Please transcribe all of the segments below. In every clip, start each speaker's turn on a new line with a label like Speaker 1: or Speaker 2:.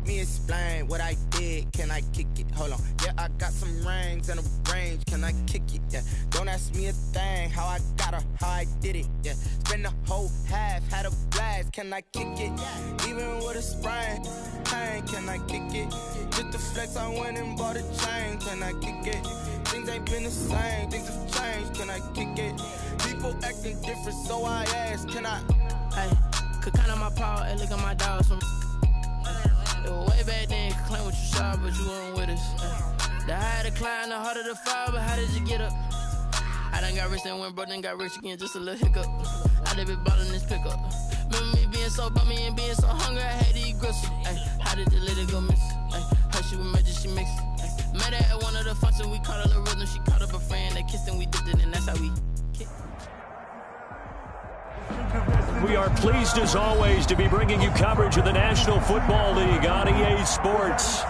Speaker 1: me explain what I did. Can I kick it? Hold on. Yeah, I got some rings and a range. Can I kick it? Yeah. Don't ask me a thing. How I got her, how I did it. Yeah. Spend the whole half, had a blast. Can I kick it? Even with a sprain. Hey, can I kick it? Just the flex, I went and bought a chain. Can I kick it? Things ain't been the same. Things have changed. Can I kick it? People acting different, so I ask. Can I?
Speaker 2: Hey, could count on my power, and look at my dogs. It was way back then, you could claim what you saw, but you weren't with us. The higher the climb, the harder the fall, but how did you get up? I done got rich, then went broke, then got rich again, just a little hiccup. I done been ballin' this pickup. Remember me being so bummy and being so hungry, I had to eat gristle. Ay, how did the lady go miss? Ay, how she was magic, she mixed. Met her at one of the functions, we caught a little rhythm, she caught up a friend, they kissed and we dipped it, and that's how we kicked.
Speaker 3: We are pleased, as always, to be bringing you coverage of the National Football League on EA Sports.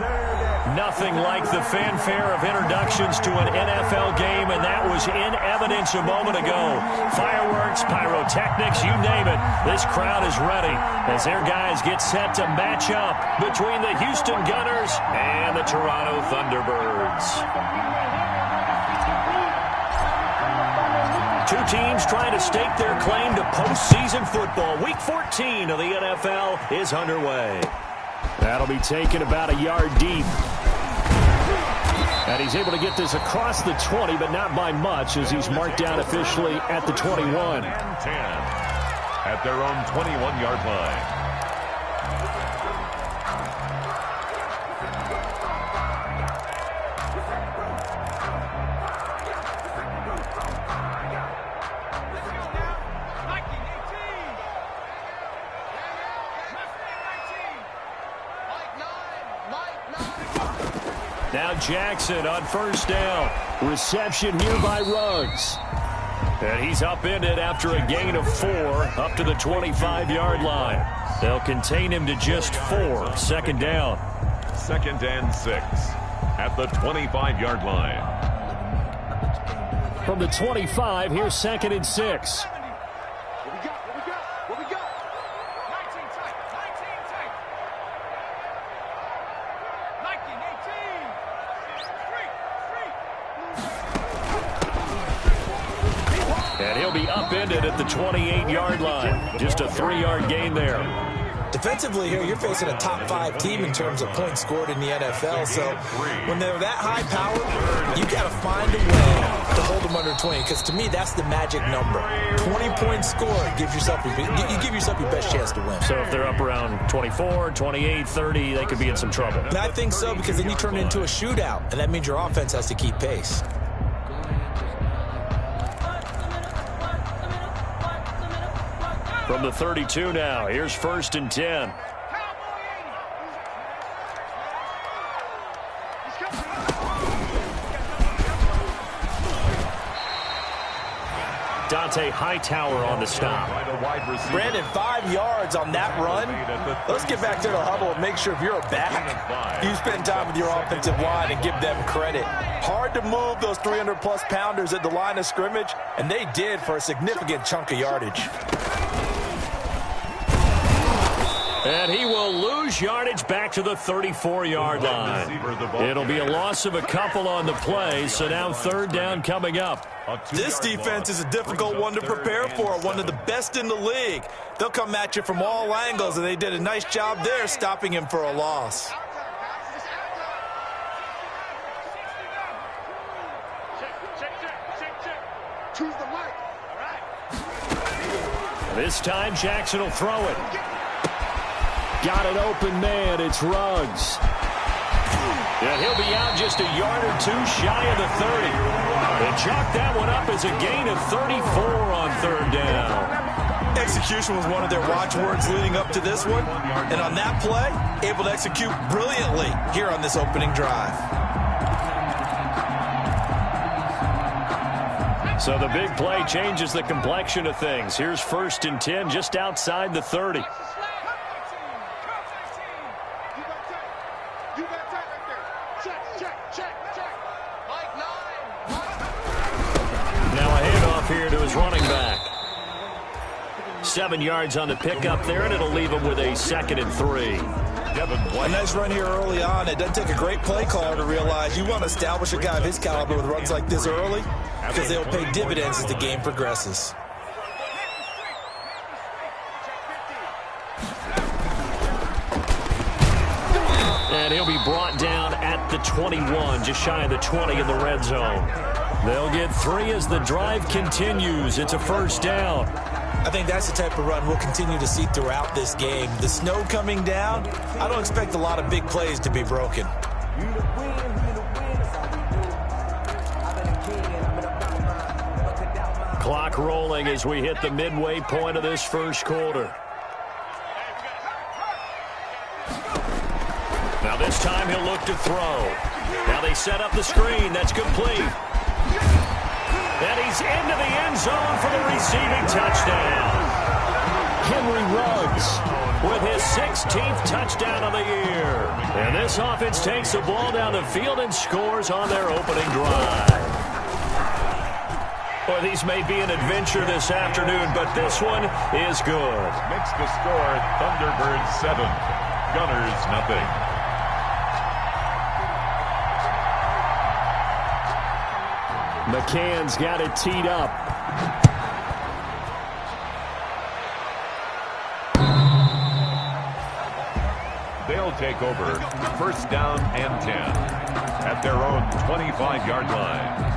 Speaker 3: Nothing like the fanfare of introductions to an NFL game, and that was in evidence a moment ago. Fireworks, pyrotechnics, you name it. This crowd is ready as their guys get set to match up between the Houston Gunners and the Toronto Thunderbirds. Two teams trying to stake their claim to postseason football. Week 14 of the NFL is underway. That'll be taken about a yard deep. And he's able to get this across the 20, but not by much, as he's marked down officially at the 21.
Speaker 4: And 10 at their own 21-yard line.
Speaker 3: Now Jackson on first down. Reception here by Ruggs. And he's upended after a gain of 4 up to the 25-yard line. They'll contain him to just 4. Second down.
Speaker 4: 2nd and 6 at the 25-yard line.
Speaker 3: From the 25, here's 2nd and 6. And he'll be upended at the 28-yard line. Just a 3-yard gain there.
Speaker 5: Defensively here, you're facing a top 5 team in terms of points scored in the NFL. So when they're that high powered, you got to find a way to hold them under 20. Because to me, that's the magic number. 20 points scored gives yourself you give yourself your best chance to win.
Speaker 3: So if they're up around 24, 28, 30, they could be in some trouble.
Speaker 5: And I think so, because then you turn it into a shootout, and that means your offense has to keep pace.
Speaker 3: From the 32 now, here's 1st and 10. Dante Hightower on the stop.
Speaker 5: Brandon, 5 yards on that run. Let's get back to the huddle and make sure if you're a back, you spend time with your offensive line and give them credit. Hard to move those 300-plus pounders at the line of scrimmage, and they did for a significant chunk of yardage.
Speaker 3: And he will lose yardage back to the 34-yard line. It'll be a loss of a couple on the play, so now 3rd down coming up.
Speaker 5: This defense is a difficult one to prepare for, one of the best in the league. They'll come at you from all angles, and they did a nice job there stopping him for a loss.
Speaker 3: This time Jackson will throw it. Got an open man. It's Ruggs. And he'll be out just a yard or 2 shy of the 30. They chalk that one up as a gain of 34 on 3rd down.
Speaker 5: Execution was one of their watchwords leading up to this one. And on that play, able to execute brilliantly here on this opening drive.
Speaker 3: So the big play changes the complexion of things. Here's 1st and 10 just outside the 30. Here to his running back. 7 yards on the pickup there, and it'll leave him with a 2nd and 3.
Speaker 5: A nice run here early on. It doesn't take a great play caller to realize you want to establish a guy of his caliber with runs like this early because they'll pay dividends as the game progresses.
Speaker 3: And he'll be brought down at the 21, just shy of the 20 in the red zone. They'll get 3 as the drive continues. It's a first down.
Speaker 5: I think that's the type of run we'll continue to see throughout this game. The snow coming down, I don't expect a lot of big plays to be broken.
Speaker 3: Clock rolling as we hit the midway point of this first quarter. Now this time he'll look to throw. Now they set up the screen. That's complete. And he's into the end zone for the receiving touchdown. Henry Ruggs with his 16th touchdown of the year. And this offense takes the ball down the field and scores on their opening drive. Well, these may be an adventure this afternoon, but this one is good.
Speaker 4: Makes the score Thunderbirds 7, Gunners nothing.
Speaker 3: McCann's got it teed up.
Speaker 4: They'll take over first down and 10 at their own 25-yard line.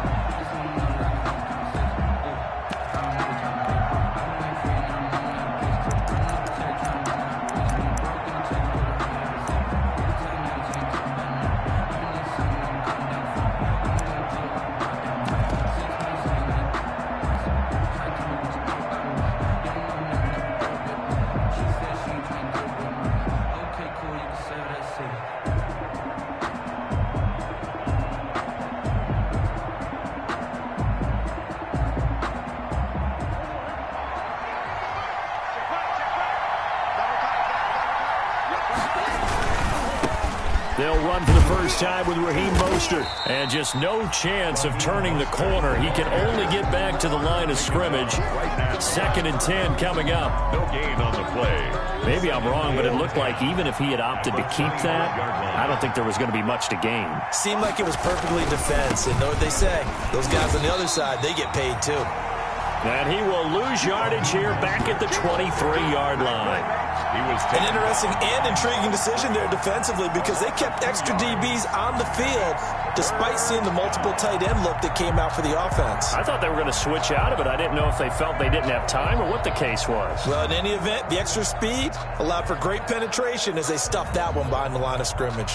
Speaker 3: They'll run for the first time with Raheem Mostert. And just no chance of turning the corner. He can only get back to the line of scrimmage. 2nd and 10 coming up.
Speaker 4: No gain on the play.
Speaker 3: Maybe I'm wrong, but it looked like even if he had opted to keep that, I don't think there was going to be much to gain.
Speaker 5: Seemed like it was perfectly defense. And know what they say? Those guys on the other side, they get paid too.
Speaker 3: And he will lose yardage here back at the 23-yard line.
Speaker 5: An interesting and intriguing decision there defensively because they kept extra DBs on the field despite seeing the multiple tight end look that came out for the offense.
Speaker 3: I thought they were going to switch out of it. I didn't know if they felt they didn't have time or what the case was.
Speaker 5: Well, in any event, the extra speed allowed for great penetration as they stuffed that one behind the line of scrimmage.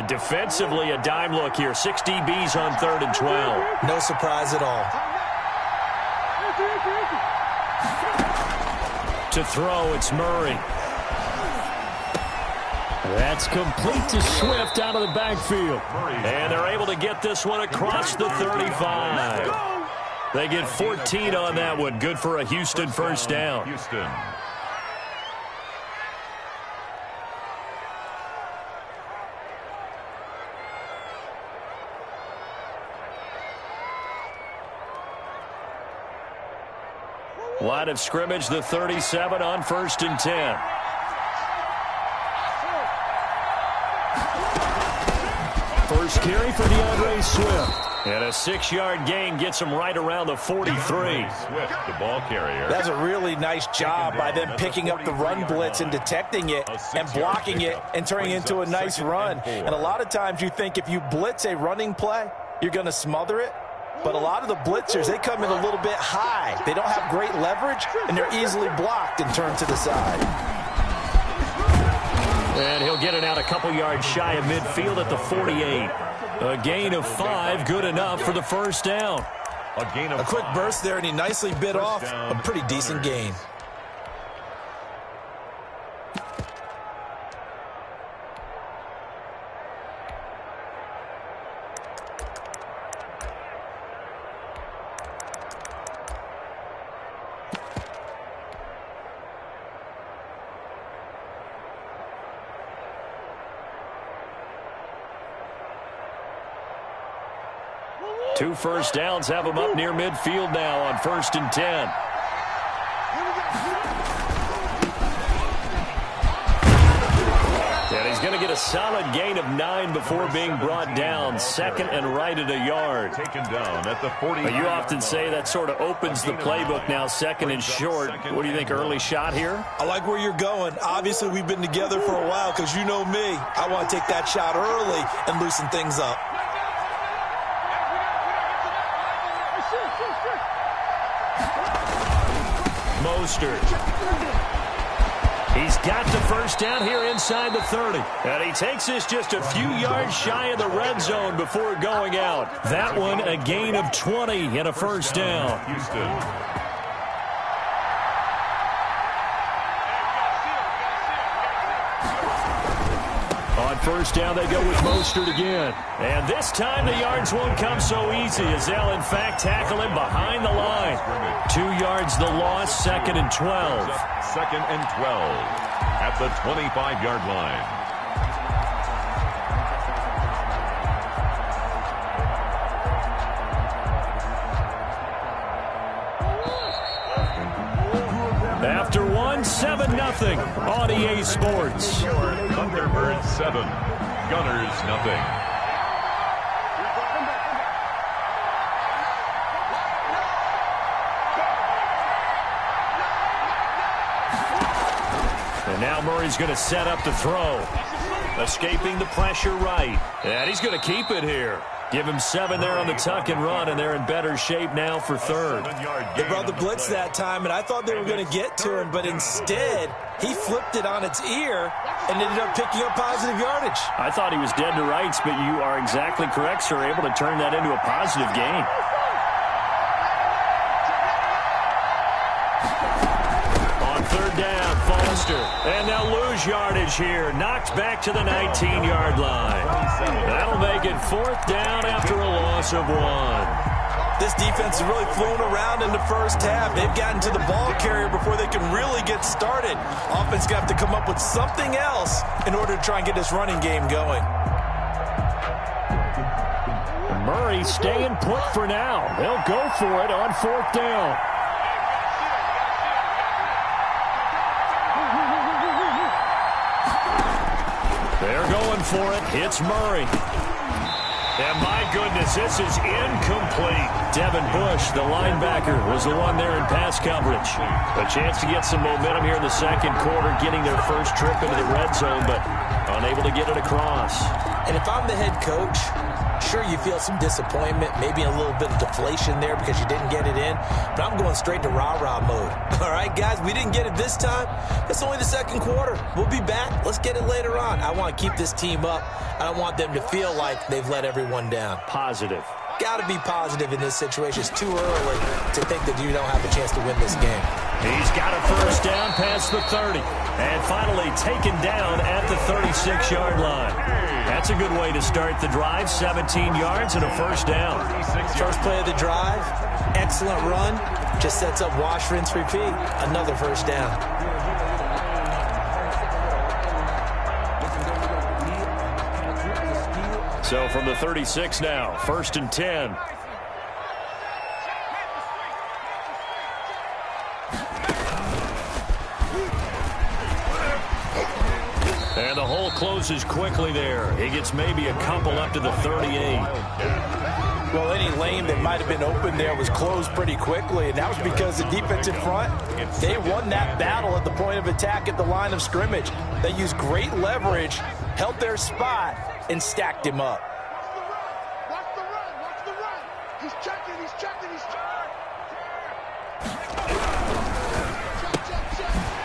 Speaker 3: Defensively, a dime look here. 6 DBs on 3rd and 12.
Speaker 5: No surprise at all.
Speaker 3: To throw, it's Murray. That's complete to Swift out of the backfield. And they're able to get this one across the 35. They get 14 on that one. Good for a Houston first down.
Speaker 4: Houston.
Speaker 3: Line of scrimmage, the 37 on 1st and 10. First carry for DeAndre Swift. And a 6-yard gain gets him right around the 43.
Speaker 4: Swift, the ball carrier.
Speaker 5: That's a really nice job by them picking up the run blitz and detecting it and blocking it and turning it into a nice run. And a lot of times you think if you blitz a running play, you're going to smother it. But a lot of the blitzers, they come in a little bit high. They don't have great leverage, and they're easily blocked and turned to the side.
Speaker 3: And he'll get it out a couple yards shy of midfield at the 48. A gain of 5, good enough for the first down.
Speaker 5: A quick burst there, and he nicely bit off a pretty decent gain.
Speaker 3: 2 first downs have him up near midfield now on 1st and 10. And he's going to get a solid gain of 9 before being brought down. 2nd and right at a yard.
Speaker 4: Taken down at the 40.
Speaker 3: You often say that sort of opens the playbook now, 2nd and short. What do you think, early shot here?
Speaker 5: I like where you're going. Obviously, we've been together for a while because you know me. I want to take that shot early and loosen things up.
Speaker 3: Mostert. He's got the first down here inside the 30. And he takes this just a few yards shy of the red zone before going out. That one a gain of 20 and a first down.
Speaker 4: Houston.
Speaker 3: On first down, they go with Mostert again. And this time the yards won't come so easy as they'll, in fact, tackle him behind the line. 2 yards the loss, 2nd and 12.
Speaker 4: 2nd and 12 at the 25-yard line.
Speaker 3: After 7-0 on EA Sports.
Speaker 4: Thunderbirds 7, Gunners nothing.
Speaker 3: And now Murray's going to set up to throw. Escaping the pressure right. And he's going to keep it here. Give him 7 there on the tuck and run, and they're in better shape now for 3rd.
Speaker 5: They brought the blitz that time, and I thought they were going to get to him, but instead, he flipped it on its ear and ended up picking up positive yardage.
Speaker 3: I thought he was dead to rights, but you are exactly correct, sir, able to turn that into a positive gain. On 3rd down, Foster. And they'll lose yardage here. Knocked back to the 19-yard line. That'll make it 4th down after a loss of 1.
Speaker 5: This defense has really flown around in the first half. They've gotten to the ball carrier before they can really get started. Offense going to have to come up with something else in order to try and get this running game going.
Speaker 3: Murray staying put for now. They'll go for it on 4th down. They're going for it. It's Murray. And my goodness, this is incomplete. Devin Bush, the linebacker, was the one there in pass coverage. A chance to get some momentum here in the 2nd quarter, getting their first trip into the red zone, but unable to get it across.
Speaker 5: And if I'm the head coach, sure, you feel some disappointment, maybe a little bit of deflation there because you didn't get it in, but I'm going straight to rah-rah mode. All right, guys, we didn't get it this time. It's only the 2nd quarter. We'll be back. Let's get it later on. I want to keep this team up. I don't want them to feel like they've let everyone down.
Speaker 3: Positive.
Speaker 5: Got to be positive in this situation. It's too early to think that you don't have a chance to win this game.
Speaker 3: He's got a first down past the 30. And finally taken down at the 36-yard line. That's a good way to start the drive. 17 yards and a first down.
Speaker 5: First play of the drive. Excellent run. Just sets up wash, rinse, repeat. Another first down.
Speaker 3: So from the 36 now, 1st and 10. And the hole closes quickly there. He gets maybe a couple up to the 38.
Speaker 5: Well, any lane that might have been open there was closed pretty quickly, and that was because the defensive front, they won that battle at the point of attack at the line of scrimmage. They used great leverage, held their spot, and stacked him up.
Speaker 6: Watch the run, watch the run. He's checking, he's checking, he's checking.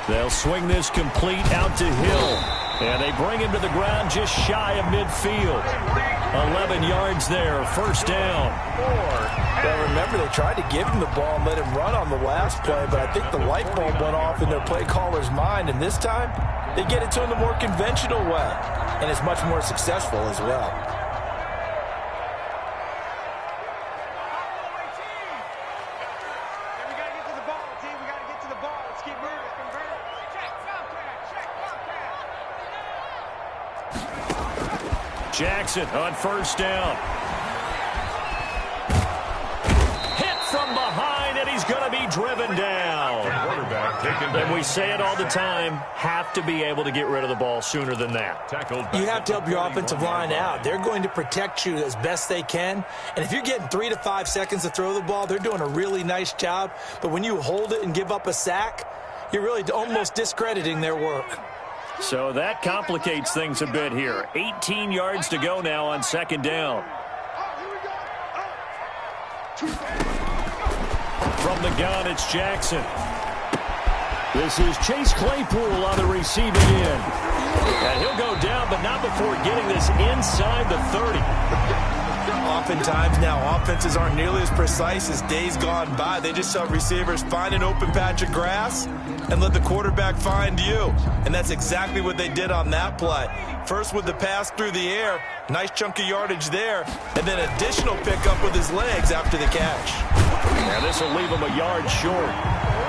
Speaker 3: They'll swing this complete out to Hill. And they bring him to the ground just shy of midfield. 11 yards there, first down.
Speaker 5: Well, remember, they tried to give him the ball and let him run on the last play, but I think the light bulb went off in their play caller's mind, and this time they get it to him the more conventional way, and it's much more successful as well.
Speaker 3: Jackson on first down. driven down.
Speaker 4: Quarterback taken down.
Speaker 3: And we say it all the time, have to be able to get rid of the ball sooner than that.
Speaker 5: You have to help your offensive line out. They're going to protect you as best they can. And if you're getting 3 to 5 seconds to throw the ball, they're doing a really nice job. But when you hold it and give up a sack, you're really almost discrediting their work.
Speaker 3: So that complicates things a bit here. 18 yards to go now on second down. From the gun, it's Jackson. This is Chase Claypool on the receiving end. And he'll go down, but not before getting this inside the 30.
Speaker 5: Oftentimes now, offenses aren't nearly as precise as days gone by. They just have receivers find an open patch of grass and let the quarterback find you. And that's exactly what they did on that play. First with the pass through the air, nice chunk of yardage there, and then additional pickup with his legs after the catch.
Speaker 3: Yeah, this will leave him a yard short.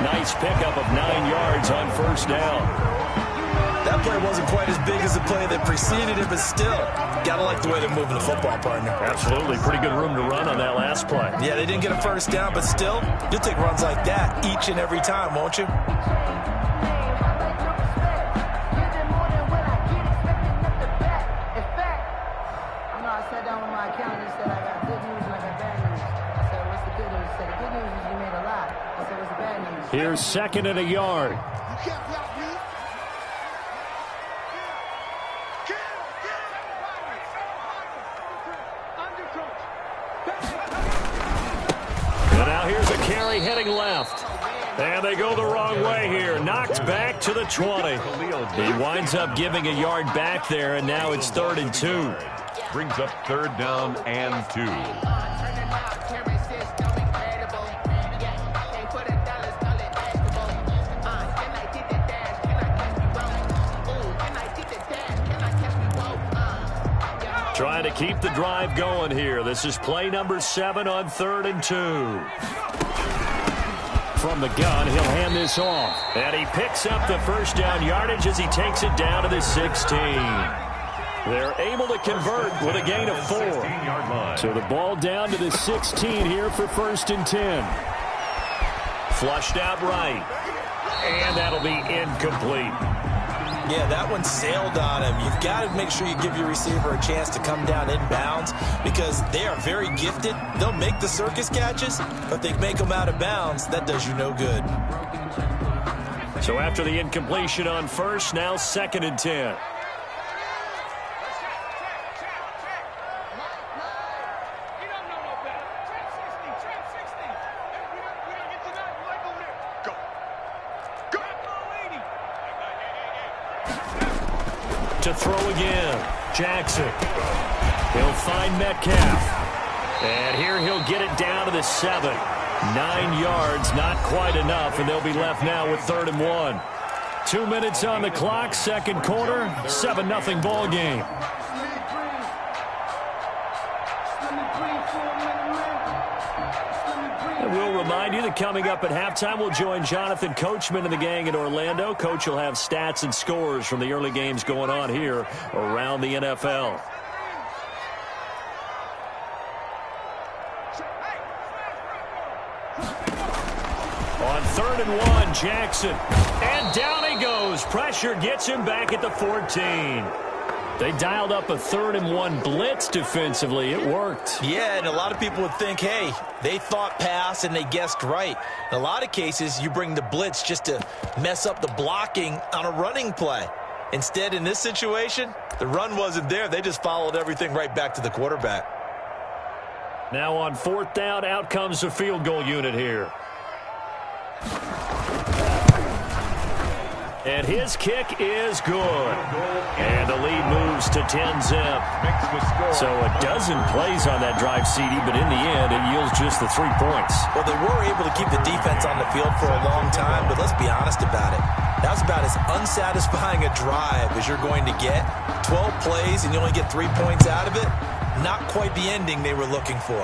Speaker 3: Nice pickup of 9 yards on first down.
Speaker 5: That play wasn't quite as big as the play that preceded it, but still, gotta like the way they're moving the football, partner.
Speaker 3: Absolutely. Pretty good room to run on that last play.
Speaker 5: Yeah, they didn't get a first down, but still, you'll take runs like that each and every time, won't you?
Speaker 3: Here's second and a yard. And now here's a carry heading left. And they go the wrong way here. Knocked back to the 20. He winds up giving a yard back there, and now it's 3rd and 2.
Speaker 4: Brings up 3rd down and 2.
Speaker 3: Trying to keep the drive going here. This is play number 7 on 3rd and 2. From the gun, he'll hand this off. And he picks up the first down yardage as he takes it down to the 16. They're able to convert with a gain of 4. So the ball down to the 16 here for 1st and 10. Flushed out right. And that'll be incomplete.
Speaker 5: Yeah, that one sailed on him. You've got to make sure you give your receiver a chance to come down inbounds because they are very gifted. They'll make the circus catches, but if they make them out of bounds, that does you no good.
Speaker 3: So after the incompletion on first, now 2nd and 10. To throw again, Jackson. He'll find Metcalf. And here he'll get it down to the 7. 9 yards, not quite enough, and they'll be left now with 3rd and 1. 2 minutes on the clock, second quarter, 7-0 ball game. And we'll remind you that coming up at halftime, we'll join Jonathan Coachman and the gang in Orlando. Coach will have stats and scores from the early games going on here around the NFL. On 3rd and 1, Jackson. And down he goes. Pressure gets him back at the 14. They dialed up a 3rd and 1 blitz defensively. It worked.
Speaker 5: Yeah, and a lot of people would think, hey, they thought pass and they guessed right. In a lot of cases, you bring the blitz just to mess up the blocking on a running play. Instead, in this situation, the run wasn't there. They just followed everything right back to the quarterback.
Speaker 3: Now on 4th down, out comes the field goal unit here. And his kick is good. And the lead moves to 10-zip. So a dozen plays on that drive, CD, but in the end, it yields just the 3 points.
Speaker 5: Well, they were able to keep the defense on the field for a long time, but let's be honest about it. That was about as unsatisfying a drive as you're going to get. 12 plays and you only get 3 points out of it. Not quite the ending they were looking for.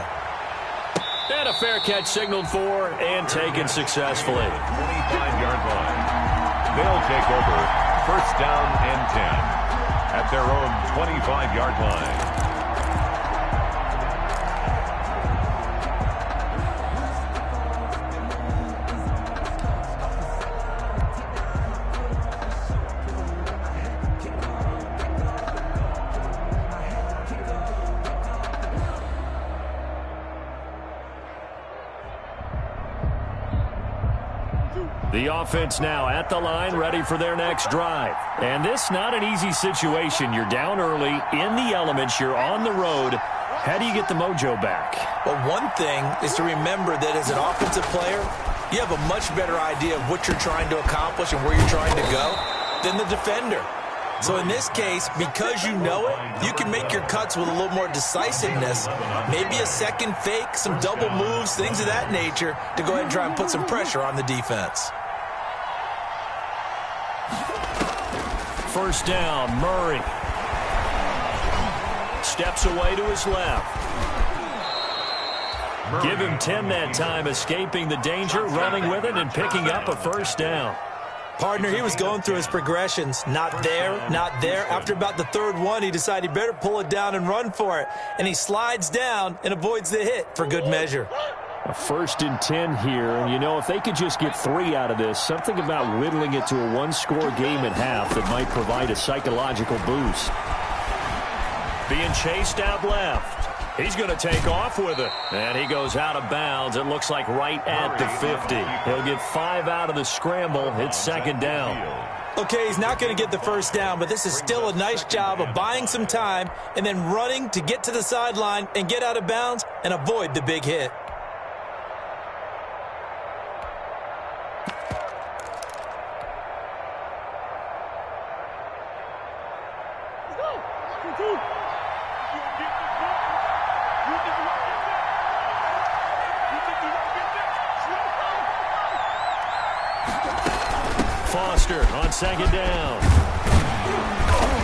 Speaker 3: And a fair catch signaled for and taken successfully.
Speaker 4: 25-yard line. They'll take over 1st down and 10 at their own 25-yard line.
Speaker 3: The offense now at the line, ready for their next drive. And this not an easy situation. You're down early, in the elements, you're on the road. How do you get the mojo back?
Speaker 5: Well, one thing is to remember that as an offensive player, you have a much better idea of what you're trying to accomplish and where you're trying to go than the defender. So in this case, because you know it, you can make your cuts with a little more decisiveness, maybe a second fake, some double moves, things of that nature, to go ahead and try and put some pressure on the defense.
Speaker 3: First down, Murray. Steps away to his left. Give him 10 that time, escaping the danger, running with it, and picking up a first down.
Speaker 5: Partner, he was going through his progressions. Not there, not there. After about the third one, he decided he better pull it down and run for it. And he slides down and avoids the hit for good measure.
Speaker 3: A 1st and 10 here, and you know, if they could just get 3 out of this, something about whittling it to a one-score game at half that might provide a psychological boost. Being chased out left. He's going to take off with it. And he goes out of bounds. It looks like right at the 50. He'll get 5 out of the scramble. It's second down.
Speaker 5: Okay, he's not going to get the first down, but this is still a nice job of buying some time and then running to get to the sideline and get out of bounds and avoid the big hit.
Speaker 3: Foster on second down.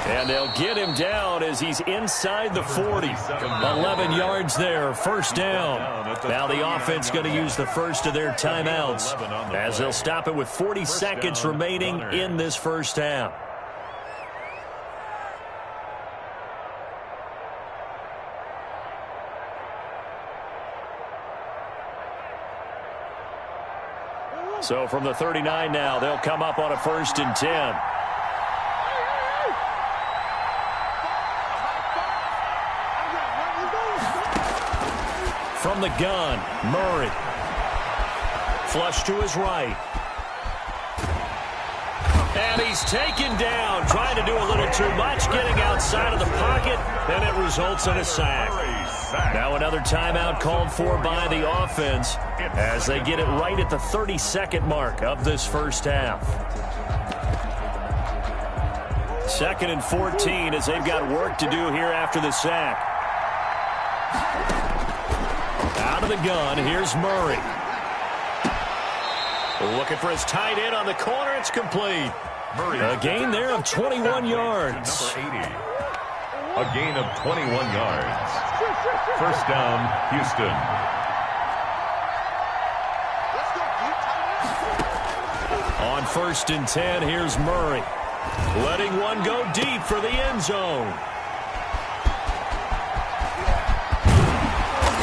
Speaker 3: And they'll get him down as he's inside the 40. 11 yards there, first down. Now the offense going to use the first of their timeouts as they'll stop it with 40 seconds remaining in this first half. So from the 39 now, they'll come up on a 1st and 10. From the gun, Murray. Flush to his right. And he's taken down, trying to do a little too much, getting outside of the pocket, and it results in a sack. Now another timeout called for by the offense as they get it right at the 32nd mark of this first half. 2nd and 14 as they've got work to do here after the sack. Out of the gun, here's Murray. Looking for his tight end on the corner. It's complete. A gain there of 21 yards.
Speaker 4: A gain of 21 yards. First down, Houston.
Speaker 3: On 1st and 10, here's Murray. Letting one go deep for the end zone.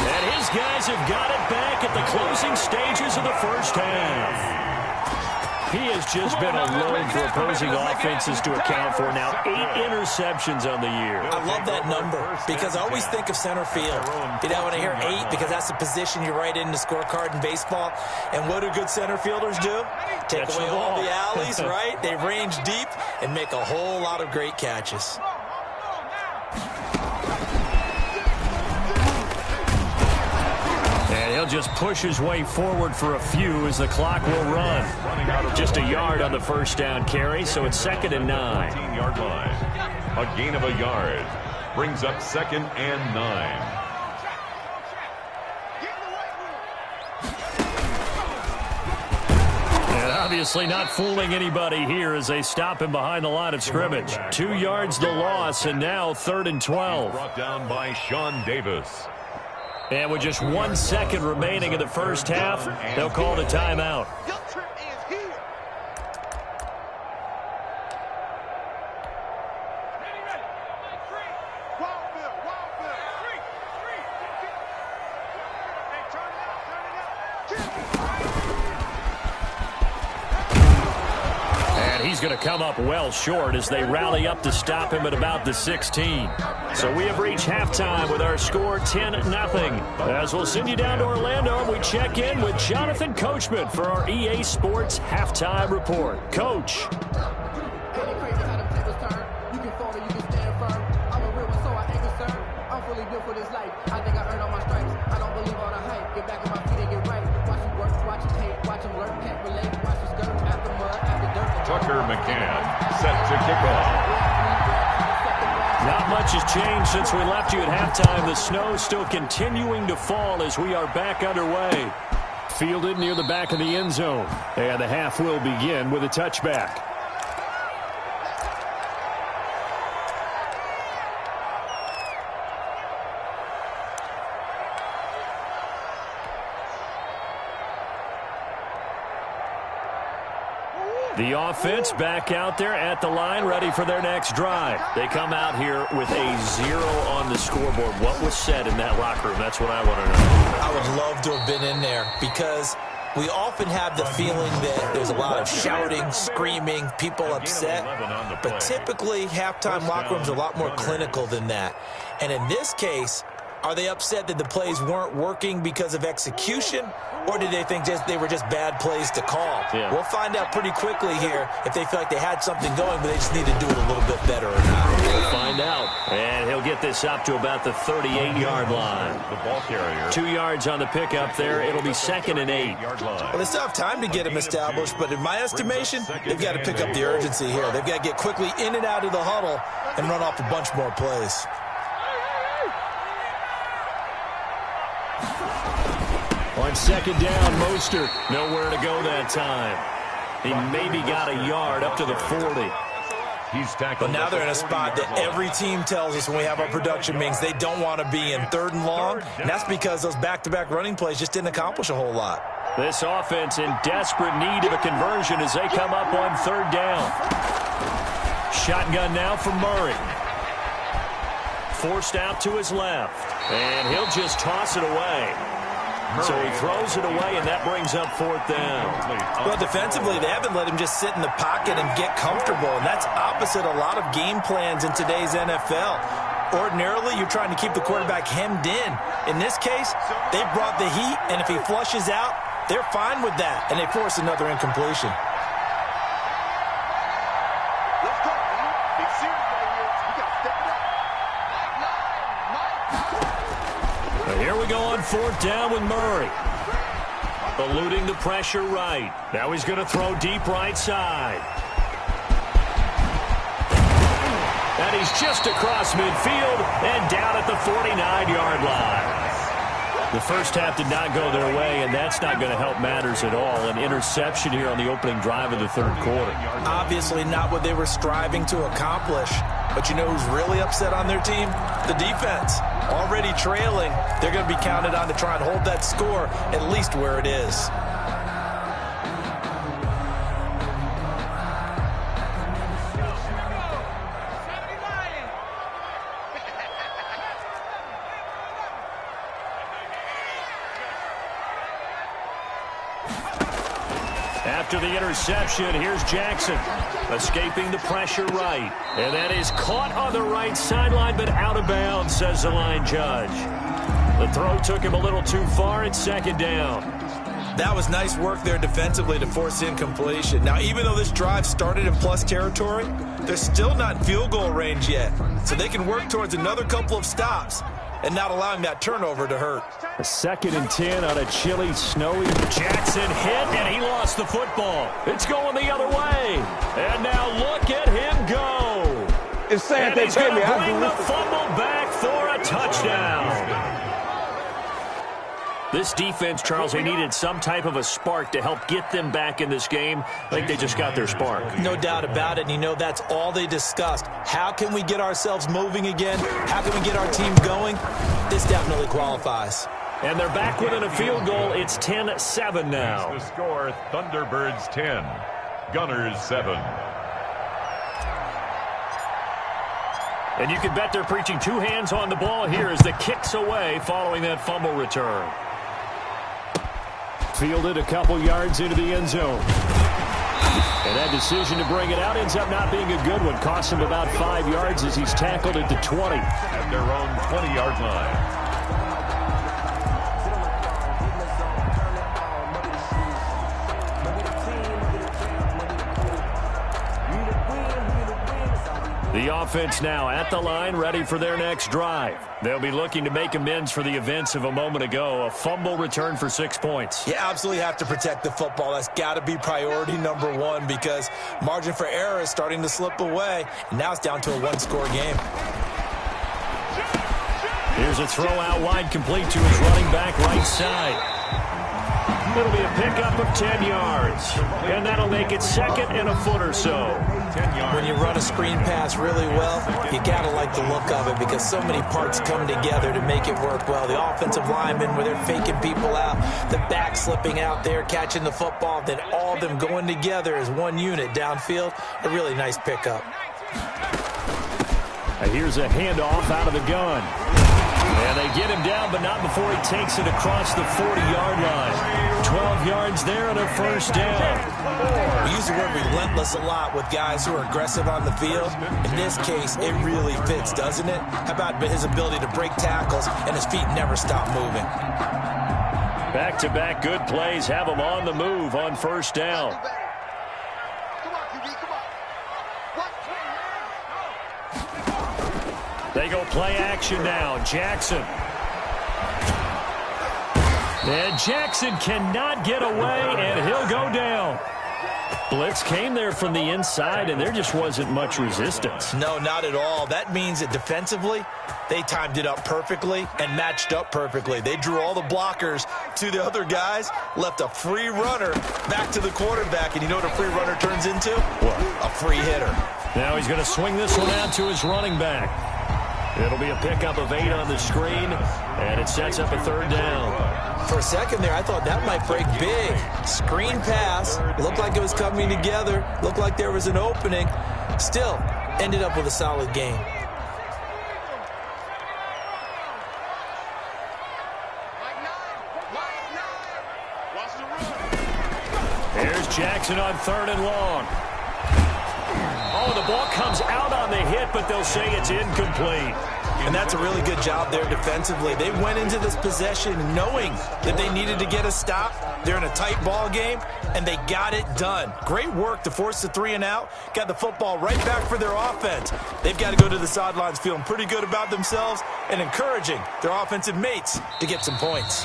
Speaker 3: And his guys have got it back at the closing stages of the first half. He has just been a load for opposing offenses to account for. Now 8 interceptions on the year.
Speaker 5: I love that number because I always think of center field. You know, when I hear 8, because that's the position you write in the scorecard in baseball. And what do good center fielders do? Take away all the alleys, right? They range deep and make a whole lot of great catches.
Speaker 3: And he'll just push his way forward for a few as the clock will run. Just a yard on the first down carry, so it's 2nd and 9.
Speaker 4: 15-yard line. A gain of a yard. Brings up 2nd and 9.
Speaker 3: And obviously not fooling anybody here as they stop him behind the line of scrimmage. 2 yards the loss, and now 3rd and 12.
Speaker 4: Brought down by Sean Davis.
Speaker 3: And with just 1 second remaining in the first half, they'll call the timeout. And he's going to come up well short as they rally up to stop him at about the 16. So we have reached halftime with our score 10-0. As we'll send you down to Orlando, and we check in with Jonathan Coachman for our EA Sports Halftime Report. Coach.
Speaker 4: Tucker McCann set to kick off.
Speaker 3: Not much has changed since we left you at halftime. The snow still continuing to fall as we are back underway. Fielded near the back of the end zone. And the half will begin with a touchback. The offense back out there at the line, ready for their next drive. They come out here with a 0 on the scoreboard. What was said in that locker room? That's what I want to know.
Speaker 5: I would love to have been in there because we often have the feeling that there's a lot of shouting, screaming, people upset. But typically, halftime locker rooms are a lot more clinical than that. And in this case, are they upset that the plays weren't working because of execution, or did they think they were just bad plays to call?
Speaker 3: Yeah.
Speaker 5: We'll find out pretty quickly here if they feel like they had something going, but they just need to do it a little bit better or not.
Speaker 3: We'll find out. And he'll get this up to about the 38-yard line.
Speaker 4: The ball carrier.
Speaker 3: 2 yards on the pickup there. It'll be 2nd and 8.
Speaker 5: Well, they still have time to get him established, but in my estimation, they've got to pick up the urgency here. They've got to get quickly in and out of the huddle and run off a bunch more plays.
Speaker 3: On 2nd down, Mostert nowhere to go that time. He maybe got a yard up to the 40.
Speaker 4: He's tackled.
Speaker 5: But now they're in a spot that every team tells us when we have our production meetings they don't want to be in 3rd and long, and that's because those back-to-back running plays just didn't accomplish a whole lot.
Speaker 3: This offense in desperate need of a conversion as they come up on 3rd down. Shotgun now for Murray. Forced out to his left, and he'll just toss it away. So he throws it away, and that brings up 4th down.
Speaker 5: Well, defensively, they haven't let him just sit in the pocket and get comfortable, and that's opposite a lot of game plans in today's NFL. Ordinarily, you're trying to keep the quarterback hemmed in. In this case, they brought the heat, and if he flushes out, they're fine with that, and they force another incompletion.
Speaker 6: Let's go, man. Big series right here. We got to step it up.
Speaker 3: Here we go on 4th down with Murray. Eluding the pressure right. Now he's going to throw deep right side. And he's just across midfield and down at the 49-yard line. The first half did not go their way, and that's not going to help matters at all. An interception here on the opening drive of the 3rd quarter.
Speaker 5: Obviously not what they were striving to accomplish. But you know who's really upset on their team? The defense. Already trailing, they're going to be counted on to try and hold that score at least where it is.
Speaker 3: After the interception, here's Jackson. Escaping the pressure right. And that is caught on the right sideline, but out of bounds, says the line judge. The throw took him a little too far. It's 2nd down.
Speaker 5: That was nice work there defensively to force incompletion. Now, even though this drive started in plus territory, they're still not in field goal range yet. So they can work towards another couple of stops and not allowing that turnover to hurt.
Speaker 3: A 2nd and 10 on a chilly, snowy. Jackson hit, and he lost the football. It's going the other way. And now look at him go.
Speaker 7: It's saying
Speaker 3: and he's going to bring the fumble back for a touchdown. This defense, Charles, they needed some type of a spark to help get them back in this game. I think they just got their spark.
Speaker 5: No doubt about it. And you know that's all they discussed. How can we get ourselves moving again? How can we get our team going? This definitely qualifies.
Speaker 3: And they're back within a field goal. It's 10-7 now.
Speaker 4: The score, Thunderbirds 10, Gunners 7.
Speaker 3: And you can bet they're preaching 2 hands on the ball here as the kick's away following that fumble return. Fielded a couple yards into the end zone. And that decision to bring it out ends up not being a good one. Costs him about 5 yards as he's tackled at the 20.
Speaker 4: At their own 20-yard line.
Speaker 3: The offense now at the line, ready for their next drive. They'll be looking to make amends for the events of a moment ago. A fumble return for 6 points.
Speaker 5: You absolutely have to protect the football. That's got to be priority number one because margin for error is starting to slip away. And now it's down to a one-score game.
Speaker 3: Here's a throw out wide, complete to his running back right side. It'll be a pickup of 10 yards. And that'll make it second and a foot or so.
Speaker 4: 10 yards.
Speaker 5: When you run a screen pass really well, you got to like the look of it because so many parts come together to make it work well. The offensive linemen, where they're faking people out, the back slipping out there, catching the football, then all of them going together as one unit downfield. A really nice pickup.
Speaker 3: Here's a handoff out of the gun. And they get him down, but not before he takes it across the 40-yard line. 12 yards there and a first down.
Speaker 5: We use the word relentless a lot with guys who are aggressive on the field. In this case, it really fits, doesn't it? How about his ability to break tackles and his feet never stop moving?
Speaker 3: Back-to-back good plays have him on the move on first down.
Speaker 6: Come on, QB, come on. What?
Speaker 3: They go play action now. Jackson. And Jackson cannot get away, and he'll go down. Blitz came there from the inside, and there just wasn't much resistance.
Speaker 5: No, not at all. That means that defensively, they timed it up perfectly and matched up perfectly. They drew all the blockers to the other guys, left a free runner back to the quarterback, and you know what a free runner turns into?
Speaker 3: What?
Speaker 5: A free hitter.
Speaker 3: Now he's going to swing this one out to his running back. It'll be a pickup of 8 on the screen, and it sets up a third down.
Speaker 5: For a second there, I thought that might break big. Screen pass, looked like it was coming together, looked like there was an opening. Still, ended up with a solid game.
Speaker 3: Here's Jackson on 3rd and long. Oh, the ball comes out on the hit, but they'll say it's incomplete.
Speaker 5: And that's a really good job there defensively. They went into this possession knowing that they needed to get a stop. They're in a tight ball game, and they got it done. Great work to force the 3 and out. Got the football right back for their offense. They've got to go to the sidelines feeling pretty good about themselves and encouraging their offensive mates to get some points.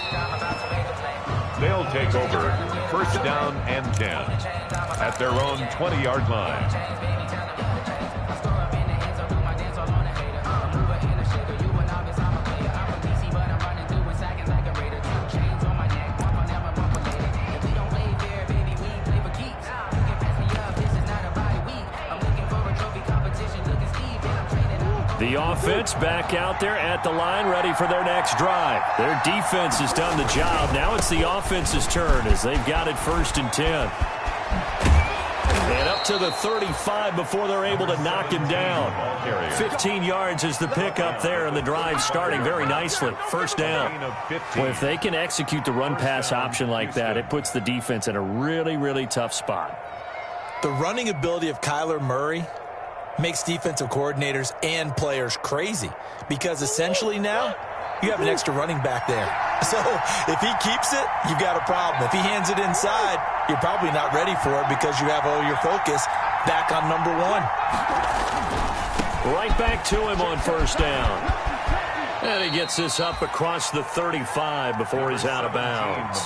Speaker 4: They'll take over 1st down and 10 at their own 20-yard line.
Speaker 3: The offense back out there at the line, ready for their next drive. Their defense has done the job. Now it's the offense's turn as they've got it 1st and 10. And up to the 35 before they're able to knock him down. 15 yards is the pickup there, and the drive starting very nicely. 1st down. Well, if they can execute the run-pass option like that, it puts the defense in a really, really tough spot.
Speaker 5: The running ability of Kyler Murray makes defensive coordinators and players crazy because essentially now you have an extra running back there. So if he keeps it, you've got a problem. If he hands it inside, you're probably not ready for it because you have all your focus back on number 1.
Speaker 3: Right back to him on 1st down. And he gets this up across the 35 before he's out of bounds.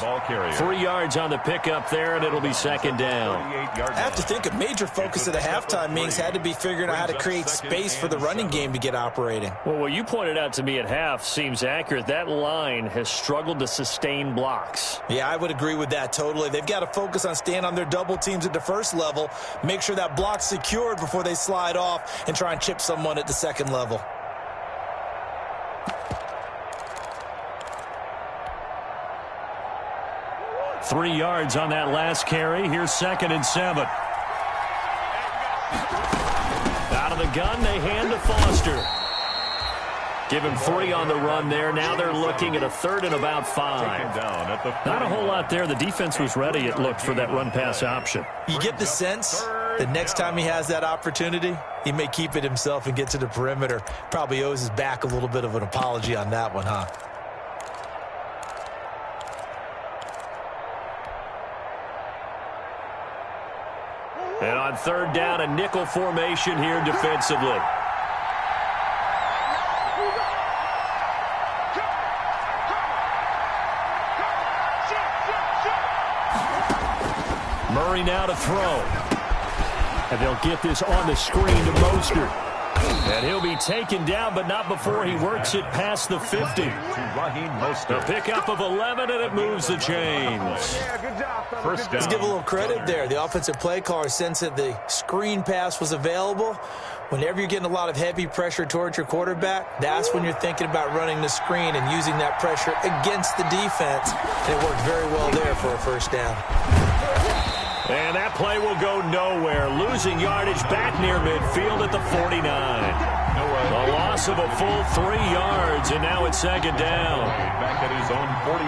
Speaker 3: 3 yards on the pickup there, and it'll be 2nd down.
Speaker 5: I have to think a major focus of the halftime meetings had to be figuring out how to create space for the running game to get operating.
Speaker 3: Well, what you pointed out to me at half seems accurate. That line has struggled to sustain blocks.
Speaker 5: Yeah, I would agree with that totally. They've got to focus on staying on their double teams at the 1st level, make sure that block's secured before they slide off and try and chip someone at the 2nd level.
Speaker 3: Three yards on that last carry. Here's 2nd and 7. Out of the gun, they hand to Foster. Give him 3 on the run there. Now they're looking at a 3rd and about 5. Not a whole lot there. The defense was ready, it looked, for that run-pass option.
Speaker 5: You get the sense that next time he has that opportunity, he may keep it himself and get to the perimeter. Probably owes his back a little bit of an apology on that one, huh?
Speaker 3: And on 3rd down, a nickel formation here defensively. Murray now to throw. And they'll get this on the screen to Mostert. And he'll be taken down, but not before he works it past the 50. A pickup of 11, and it moves the chains.
Speaker 4: First down.
Speaker 5: Let's give a little credit there. The offensive play caller sensed that the screen pass was available. Whenever you're getting a lot of heavy pressure towards your quarterback, that's when you're thinking about running the screen and using that pressure against the defense. And it worked very well there for a first down.
Speaker 3: And that play will go nowhere. Losing yardage back near midfield at the 49. A loss of a full 3 yards, and now it's 2nd down.
Speaker 4: Back at his own 49.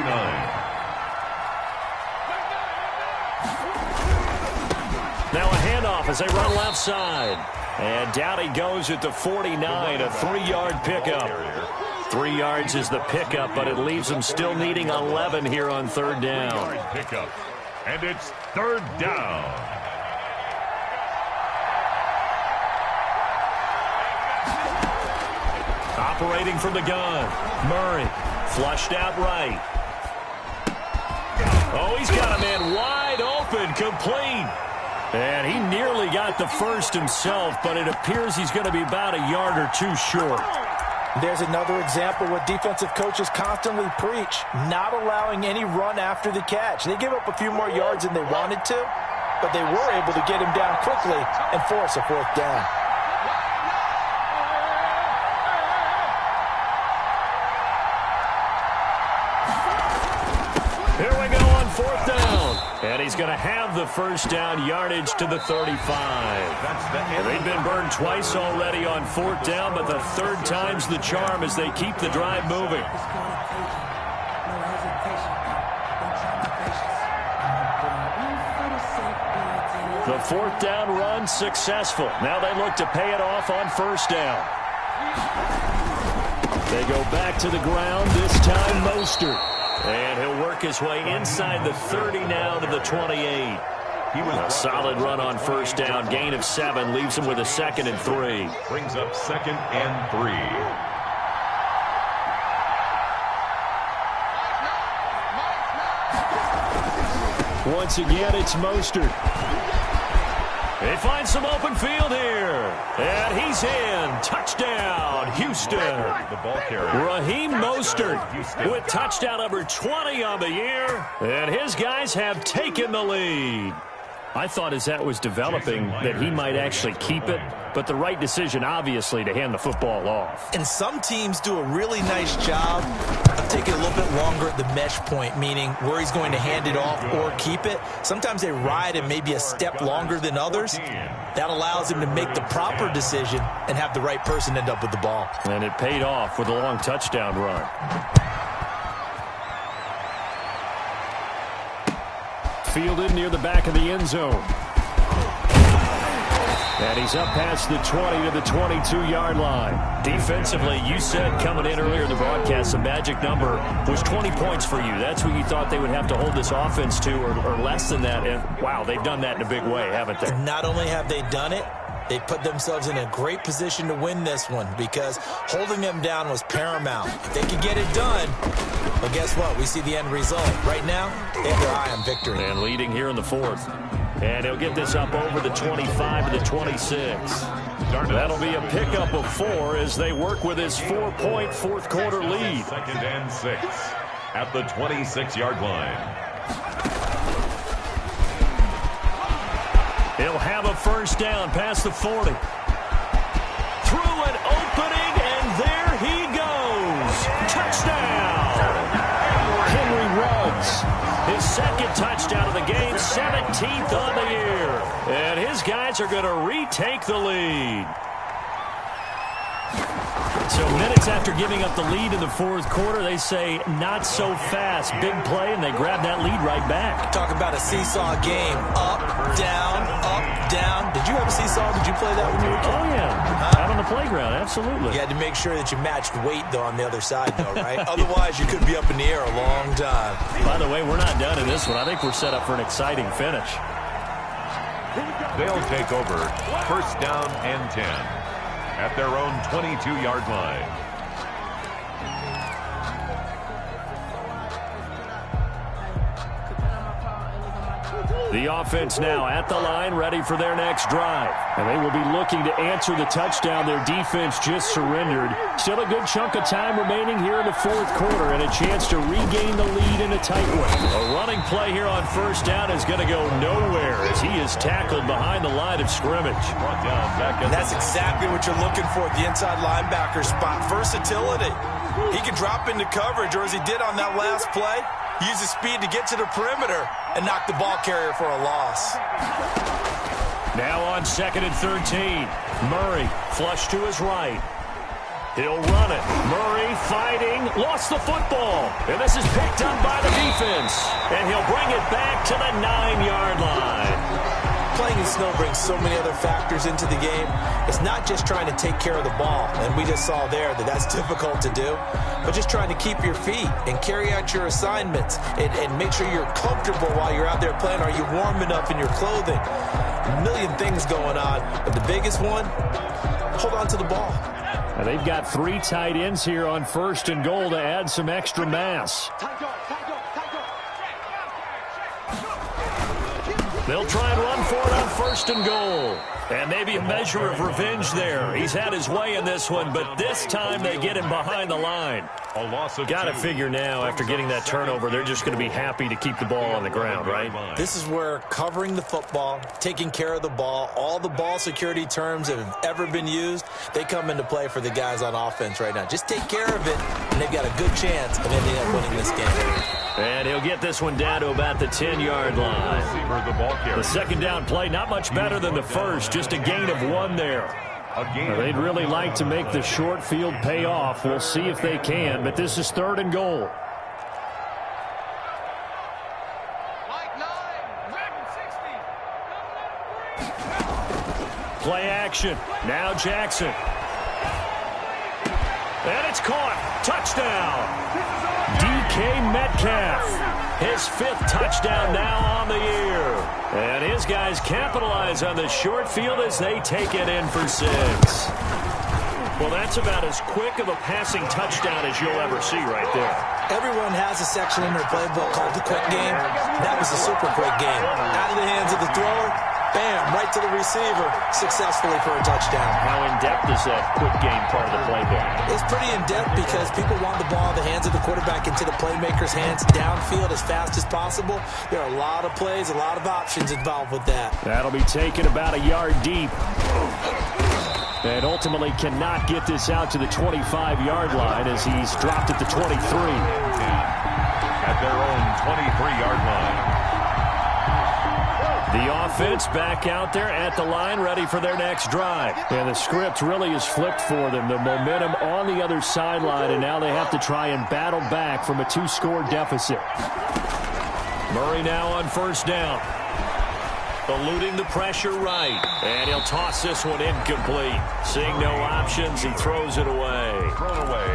Speaker 3: Now a handoff as they run left side. And down he goes at the 49, a 3-yard pickup. 3 yards is the pickup, but it leaves them still needing 11 here on 3rd down.
Speaker 4: Pickup. And it's 3rd down.
Speaker 3: Operating from the gun. Murray flushed out right. Oh, he's got a man wide open, complete. And he nearly got the first himself, but it appears he's going to be about a yard or 2 short.
Speaker 5: There's another example what defensive coaches constantly preach, not allowing any run after the catch. They give up a few more yards than they wanted to, but they were able to get him down quickly and force a 4th down.
Speaker 3: Here we go on 4th down. And he's going to have the first down yardage to the 35. They've been burned twice already on 4th down, but the 3rd time's the charm as they keep the drive moving. The 4th down run successful. Now they look to pay it off on 1st down. They go back to the ground, this time Mostert. And he'll work his way inside the 30 now to the 28. A solid run on 1st down. Gain of 7 leaves him with a 2nd and 3.
Speaker 4: Brings up 2nd and 3.
Speaker 3: Once again, it's Mostert. They find some open field here. And he's in. Touchdown, Houston.
Speaker 4: The ball carrier.
Speaker 3: Raheem Mostert with touchdown number 20 on the year. And his guys have taken the lead. I thought as that was developing that he might actually keep it, but the right decision, obviously, to hand the football off.
Speaker 5: And some teams do a really nice job of taking a little bit longer at the mesh point, meaning where he's going to hand it off or keep it. Sometimes they ride it maybe a step longer than others. That allows him to make the proper decision and have the right person end up with the ball.
Speaker 3: And it paid off with a long touchdown run. Fielded near the back of the end zone. And he's up past the 20 to the 22-yard line. Defensively, you said coming in earlier in the broadcast, the magic number was 20 points for you. That's what you thought they would have to hold this offense to, or less than that. And, wow, they've done that in a big way, haven't they?
Speaker 5: Not only have they done it, they put themselves in a great position to win this one because holding them down was paramount. If they could get it done, well, guess what? We see the end result. Right now, they have their eye on victory.
Speaker 3: And leading here in the 4th. And he'll get this up over the 25 to the 26. That'll be a pickup of 4 as they work with his 4-point 4th quarter lead.
Speaker 4: 2nd and 6 at the 26-yard line.
Speaker 3: He'll have a first down past the 40. Through an opening, and there he goes. Touchdown! Henry Ruggs. His 2nd touchdown of the game, 17th on the year. And his guys are going to retake the lead. So minutes after giving up the lead in the fourth quarter, they say not so fast. Big play, and they grab that lead right back.
Speaker 5: Talk about a seesaw game. Up, down, up, down. Did you have a seesaw? Did you play that when you were a kid?
Speaker 3: Oh, yeah. Out on the playground, absolutely.
Speaker 5: You had to make sure that you matched weight, though, on the other side, though, right? Otherwise, you could be up in the air a long time.
Speaker 3: By the way, we're not done in this one. I think we're set up for an exciting finish.
Speaker 4: They'll take over first down and 10 at their own 22-yard line.
Speaker 3: The offense now at the line, ready for their next drive. And they will be looking to answer the touchdown their defense just surrendered. Still a good chunk of time remaining here in the fourth quarter and a chance to regain the lead in a tight one. A running play here on first down is going to go nowhere as he is tackled behind the line of scrimmage.
Speaker 5: And that's exactly what you're looking for at the inside linebacker spot. Versatility. He can drop into coverage, or as he did on that last play, use his speed to get to the perimeter and knock the ball carrier for a loss.
Speaker 3: Now on 2nd and 13. Murray flush to his right. He'll run it. Murray fighting. Lost the football. And this is picked up by the defense. And he'll bring it back to the 9-yard line.
Speaker 5: Playing in snow brings so many other factors into the game. It's not just trying to take care of the ball, and we just saw there that that's difficult to do, but just trying to keep your feet and carry out your assignments and make sure you're comfortable while you're out there playing. Are you warm enough in your clothing? A million things going on, but the biggest one, hold on to the ball.
Speaker 3: Now they've got 3 tight ends here on 1st and goal to add some extra mass. They'll try and run for it on 1st and goal. And maybe a measure of revenge there. He's had his way in this one, but this time they get him behind the line. Got to figure now, after getting that turnover, they're just going to be happy to keep the ball on the ground, right?
Speaker 5: This is where covering the football, taking care of the ball, all the ball security terms that have ever been used, they come into play for the guys on offense right now. Just take care of it, and they've got a good chance of ending up winning this game.
Speaker 3: And he'll get this one down to about the 10-yard line. The second down play, not much better than the first, just a gain of 1 there. They'd really like to make the short field pay off. We'll see if they can, but this is 3rd and goal. Play action. Now Jackson. And it's caught. Touchdown. DK Metcalf. His 5th touchdown now on the year. And his guys capitalize on the short field as they take it in for 6. Well, that's about as quick of a passing touchdown as you'll ever see right there.
Speaker 5: Everyone has a section in their playbook called the quick game. That was a super quick game. Out of the hands of the thrower, bam, right to the receiver, successfully for a touchdown.
Speaker 3: How in-depth is that quick game part of the playbook?
Speaker 5: It's pretty in-depth because people want the ball in the hands of the quarterback into the playmaker's hands downfield as fast as possible. There are a lot of plays, a lot of options involved with that.
Speaker 3: That'll be taken about a yard deep. And ultimately cannot get this out to the 25-yard line as he's dropped at the 23.
Speaker 4: At their own 23-yard line.
Speaker 3: The offense back out there at the line, ready for their next drive. And the script really is flipped for them. The momentum on the other sideline, and now they have to try and battle back from a 2-score deficit. Murray now on 1st down. Eluding the pressure right. And he'll toss this one incomplete. Seeing no options, he throws it away.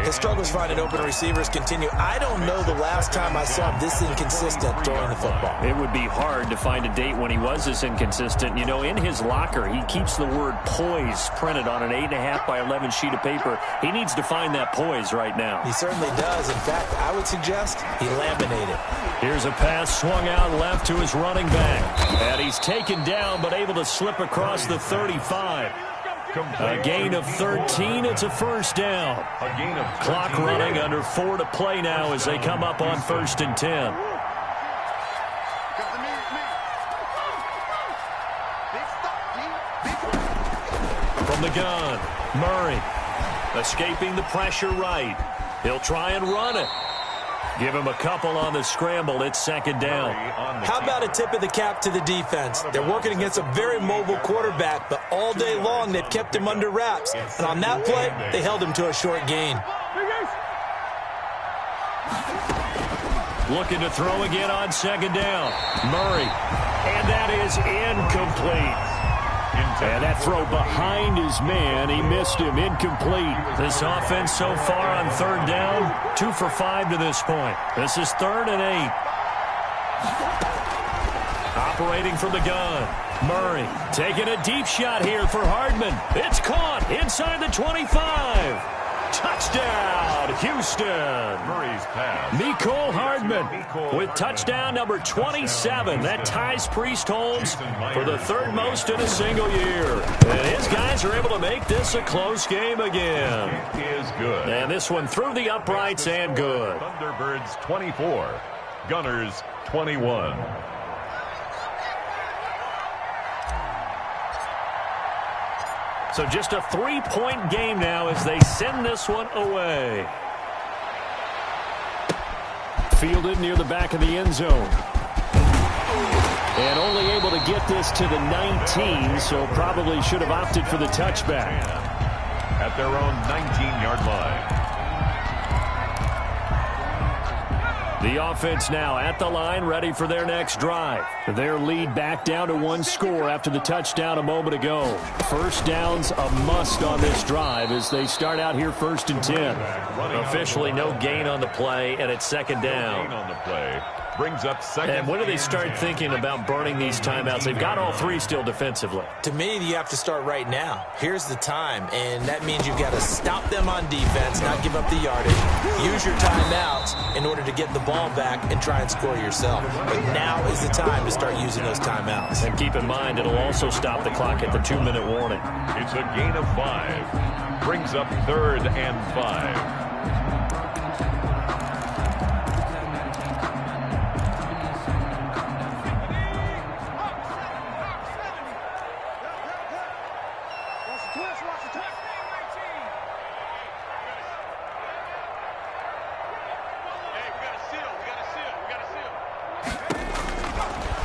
Speaker 5: His struggles finding open receivers continue. I don't know the last time I saw him this inconsistent throwing the football.
Speaker 3: It would be hard to find a date when he was this inconsistent. You know, in his locker, he keeps the word poise printed on an 8.5 by 11 sheet of paper. He needs to find that poise right now.
Speaker 5: He certainly does. In fact, I would suggest he laminated.
Speaker 3: Here's a pass swung out left to his running back. And he's taken down, but able to slip across the 35. A gain of 13. It's a 1st down. Clock running, under 4 to play now as they come up on 1st and 10. From the gun, Murray escaping the pressure right. He'll try and run it. Give him a couple on the scramble. It's second down.
Speaker 5: How about a tip of the cap to the defense? They're working against a very mobile quarterback, but all day long they've kept him under wraps. And on that play, they held him to a short gain.
Speaker 3: Looking to throw again on second down. Murray. And that is incomplete. And that throw behind his man. He missed him. Incomplete. This offense so far on third down, 2 for 5 to this point. This is 3rd and 8. Operating from the gun. Murray taking a deep shot here for Hardman. It's caught inside the 25. Touchdown, Houston.
Speaker 4: Murray's pass.
Speaker 3: Mecole Hardman with touchdown number 27. That ties Priest Holmes for the 3rd most in a single year. And his guys are able to make this a close game again.
Speaker 4: It is good.
Speaker 3: And this one through the uprights and good.
Speaker 4: Thunderbirds 24. Gunners 21.
Speaker 3: So just a 3-point game now as they send this one away. Fielded near the back of the end zone. And only able to get this to the 19, so probably should have opted for the touchback.
Speaker 4: At their own 19-yard line.
Speaker 3: The offense now at the line, ready for their next drive. Their lead back down to 1 score after the touchdown a moment ago. First down's a must on this drive as they start out here 1st and 10. Officially no gain on the play, and it's second down.
Speaker 4: On the play. Brings up second.
Speaker 3: And when do they start thinking about burning these timeouts? They've got all 3 still defensively.
Speaker 5: To me, you have to start right now. Here's the time, and that means you've got to stop them on defense, not give up the yardage. Use your timeouts in order to get the ball back and try and score yourself. But now is the time to start using those timeouts.
Speaker 3: And keep in mind, it'll also stop the clock at the 2-minute warning.
Speaker 4: It's a gain of 5. Brings up 3rd and 5.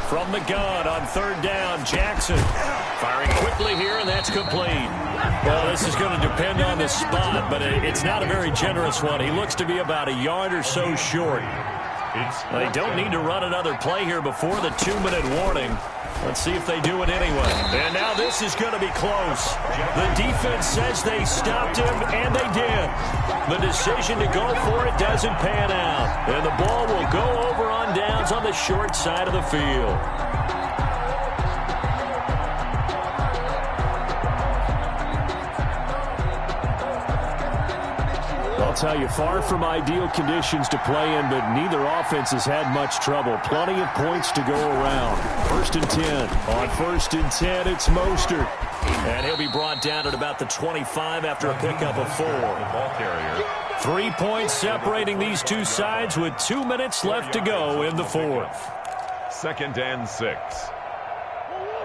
Speaker 3: From the gun on 3rd down, Jackson firing quickly here, and that's complete. Well, this is going to depend on the spot, but it's not a very generous one. He looks to be about a yard or so short. They don't need to run another play here before the 2-minute warning. Let's see if they do it anyway. And now this is going to be close. The defense says they stopped him, and they did. The decision to go for it doesn't pan out. And the ball will go over on downs on the short side of the field. I'll tell you, far from ideal conditions to play in, but neither offense has had much trouble. Plenty of points to go around. 1st and 10. On 1st and 10, it's Mostert. And he'll be brought down at about the 25 after a pickup of 4.
Speaker 4: Ball carrier.
Speaker 3: 3 points separating these two sides with 2 minutes left to go in the 4th.
Speaker 4: 2nd and 6.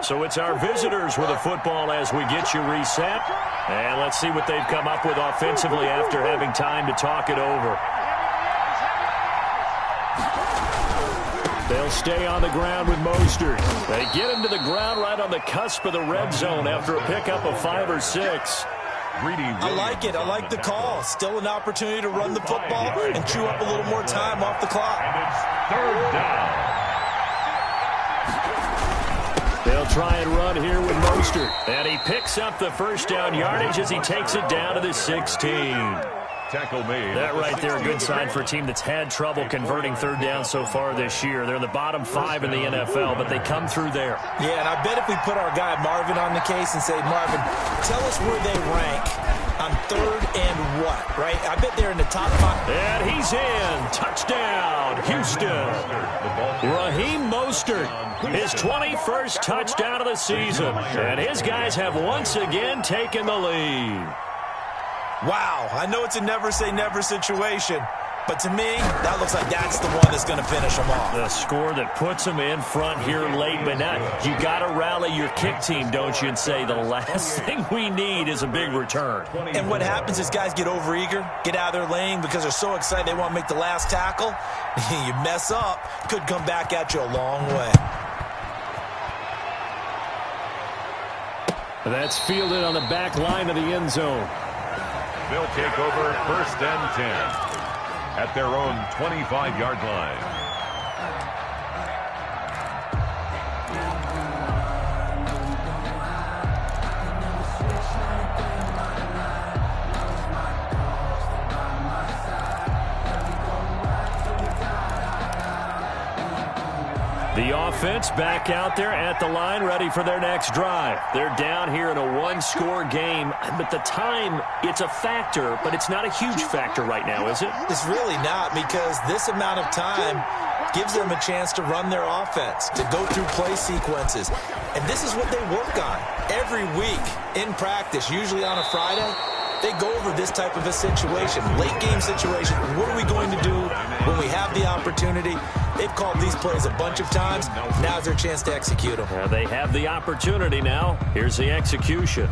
Speaker 3: So it's our visitors with a football as we get you reset. And let's see what they've come up with offensively after having time to talk it over. They'll stay on the ground with Mostert. They get him to the ground right on the cusp of the red zone after a pickup of 5 or 6.
Speaker 5: I like it. I like the call. Still an opportunity to run the football and chew up a little more time off the clock.
Speaker 4: And it's 3rd down.
Speaker 3: They'll try and run here with Mostert. And he picks up the 1st down yardage as he takes it down to the 16.
Speaker 4: Tackle made.
Speaker 3: That right there, a good sign for a team that's had trouble converting 3rd down so far this year. They're in the bottom 5 in the NFL, but they come through there.
Speaker 5: Yeah, and I bet if we put our guy Marvin on the case and say, Marvin, tell us where they rank on 3rd and what, right? I bet they're in the top 5.
Speaker 3: And he's in. Touchdown, Houston. Raheem Mostert, his 21st touchdown of the season. And his guys have once again taken the lead.
Speaker 5: Wow, I know it's a never say never situation, But to me, that looks like that's the one that's going to finish them off.
Speaker 3: The score that puts them in front here late, but now you got to rally your kick team, don't you, and say the last thing we need is a big return.
Speaker 5: And what happens is guys get overeager, get out of their lane because they're so excited they want to make the last tackle. You mess up, could come back at you a long way.
Speaker 3: That's fielded on the back line of the end zone.
Speaker 4: They'll take over 1st and 10 at their own 25-yard line.
Speaker 3: The offense back out there at the line, ready for their next drive. They're down here in a one-score game, but the time, it's a factor, but it's not a huge factor right now, is it?
Speaker 5: It's really not, because this amount of time gives them a chance to run their offense, to go through play sequences. And this is what they work on every week in practice, usually on a Friday. They go over this type of a situation, late-game situation. What are we going to do when we have the opportunity? They've called these plays a bunch of times. Now's their chance to execute them.
Speaker 3: Well, they have the opportunity now. Here's the execution.